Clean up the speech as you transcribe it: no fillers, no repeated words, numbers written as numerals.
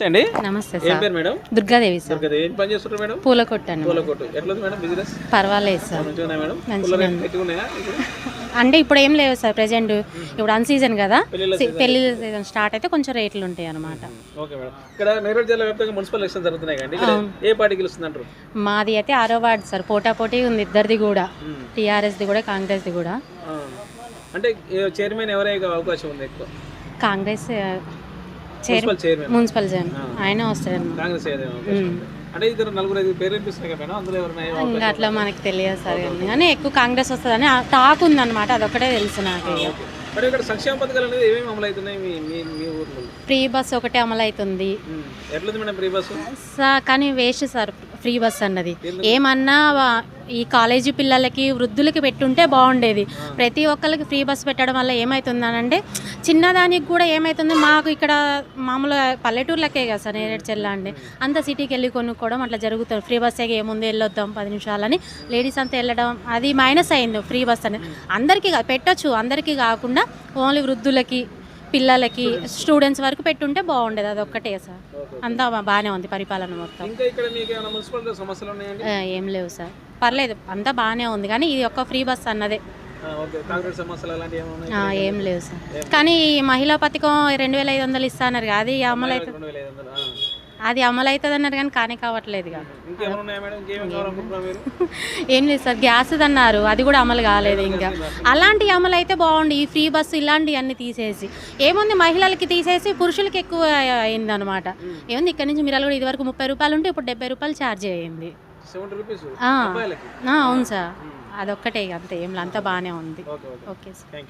అండి. నమస్తే ఏం సార్. పేరు మేడం? దుర్గాదేవి సార్. దుర్గాదేవి. ఏం పని చేస్తుంటారు మేడం? పూల కొట్టాను. పూల కొట్టు. ఎట్లా ఉంది మేడం బిజినెస్? పర్వాలేదు సార్. మంచిగా ఉన్నాయా మేడం? మంచిగా పూల రేట్లు ఉంది. ఎక్కువ ఉన్నాయా ఇప్పుడు? అంటే ఇప్పుడు ఏం లేవు సార్ ప్రెజెంట్. ఇప్పుడు అన్ సీజన్ కదా, పెళ్ళిళ్ళ పెళ్లి సీజన్ స్టార్ట్ అయితే కొంచెం రేట్లు ఉంటాయి అన్నమాట. Okay madam. ఇక్కడ నెల్లూరు జిల్లా వ్యాప్తంగా మున్సిపల్ ఎలక్షన్ జరుగుతున్నాయి కండి. ఇక్కడ ఏ పార్టీ గెలుస్తుంది అంటారు? మాది అయితే 6వ వార్డు సార్. పోటీ ఉంది ఇద్దరిది కూడా, టీఆర్ఎస్ది కూడా కాంగ్రెస్ది కూడా. అంటే చైర్మన్ ఎవరైనా అవకాశం ఉంది ఎక్కువ? కాంగ్రెస్ చైర్మన్ మున్సిపల్ చైర్మన్ ఆయన వస్తాడు. కాంగ్రెస్ అంటే ఇద్దరు నలుగురు ఐదు పేరు వినిపిస్తున్నాయి కదా, అందులో ఎవరైనా ఇంకా అట్లా మనకి తెలియదు సార్, కానీ ఎక్కువ కాంగ్రెస్ వస్తుందని టాక్ ఉందన్నమాట. అదొకటే తెలుసు నాకు. మరి ఇక్కడ సంక్షేమ పథకాలు అనేది ఏమేమి అమలు అవుతున్నాయి మీ ఊర్లో? ఫ్రీ బస్ ఒకటే అమలు అవుతుంది ఎట్లుంది మేడం ఫ్రీ బస్సు? కానీ వేస్ట్ సార్ ఫ్రీ బస్ అన్నది. ఏమన్నా ఈ కాలేజీ పిల్లలకి వృద్ధులకి పెట్టుంటే బాగుండేది. ప్రతి ఒక్కరికి ఫ్రీ బస్ పెట్టడం వల్ల ఏమవుతుందనంటే చిన్నదానికి కూడా ఏమవుతుంది, మాకు ఇక్కడ మామూలుగా పల్లెటూర్లకే కదా సార్ నేరేడు చెల్ల అంటే, అంత సిటీకి వెళ్ళి కొనుక్కోవడం అట్లా జరుగుతుంది. ఫ్రీ బస్ ఏముంది వెళ్ళొద్దాం 10 నిమిషాలని లేడీస్ అంతా వెళ్ళడం, అది మైనస్ అయింది ఫ్రీ బస్ అనేది. అందరికీ పెట్టచ్చు, అందరికీ కాకుండా ఓన్లీ వృద్ధులకి పిల్లలకి స్టూడెంట్స్ వరకు పెట్టుంటే బాగుండేది. అది ఒక్కటే సార్. అంతా బాగానే ఉంది పరిపాలన మొత్తం. ఏం లేవు సార్, పర్లేదు అంతా బాగానే ఉంది. కానీ ఇది ఒక్క ఫ్రీ బస్ అన్నదే ఏం లేవు సార్. కానీ మహిళా పథకం 2500 ఇస్తా అన్నారు కదా, అది అమలు అవుతుంది. అది అమలు అవుతుంది అన్నారు కానీ కావట్లేదు. ఏం లేదు సార్, గ్యాస్ అన్నారు, అది కూడా అమలు కాలేదు. ఇంకా అలాంటివి అమలు అయితే బాగుంది. ఈ ఫ్రీ బస్సు ఇలాంటివి అన్ని తీసేసి ఏముంది, మహిళలకి తీసేసి పురుషులకి ఎక్కువ అయిందనమాట. ఏముంది, ఇక్కడ నుంచి మీరు కూడా ఇదివరకు 30 రూపాయలు ఉంటే ఇప్పుడు 70 రూపాయలు ఛార్జ్ అయ్యింది. అవును సార్, అదొక్కటే అంతే. ఏం అంతా బాగానే ఉంది. Okay sir.